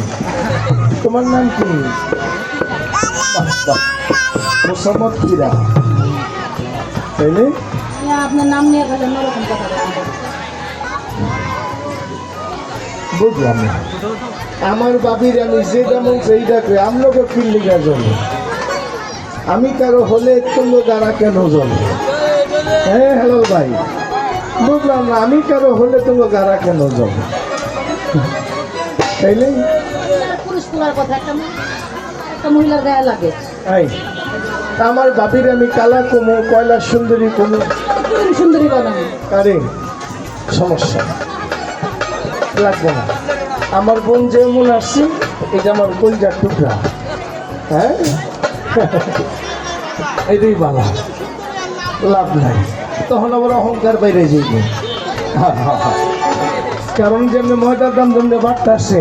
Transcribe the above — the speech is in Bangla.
আছে। তোমার নাম কি? মোসাম্মদ কিরা, তাইলে আপনার নাম নিয়ে গেলে অন্যরকম কথা বলবেন। বুঝলাম না। আমার বাবির আমি যেটা মন সেইটা করি, আমলোকে কিল্লিগা জলে আমি কারো হলে তুমি গাড়া কেন জলে? হ্যাঁ হ্যালো ভাই, বুঝলাম না, আমি কারো হলে তুমি গাড়া কেন জলে? তাইলে পুরুষ পোলার কথা একটা মহিলার গায়ে লাগে। এই আমার বাবির আমি কালা কমু, কয়লা সুন্দরী কমু, সুন্দরী বানাবো। আরে সমস্যা লাগবে না। আমার বোন যেমন আসছি, এটা আমার কলজার টুকরা। হ্যাঁ এটাই বালা, লাভ নাই। তখন আবার অহংকার বাইরে যাইবে। কারণ যেমনি ময়দার দাম যেমনি বাড়তে আসছে,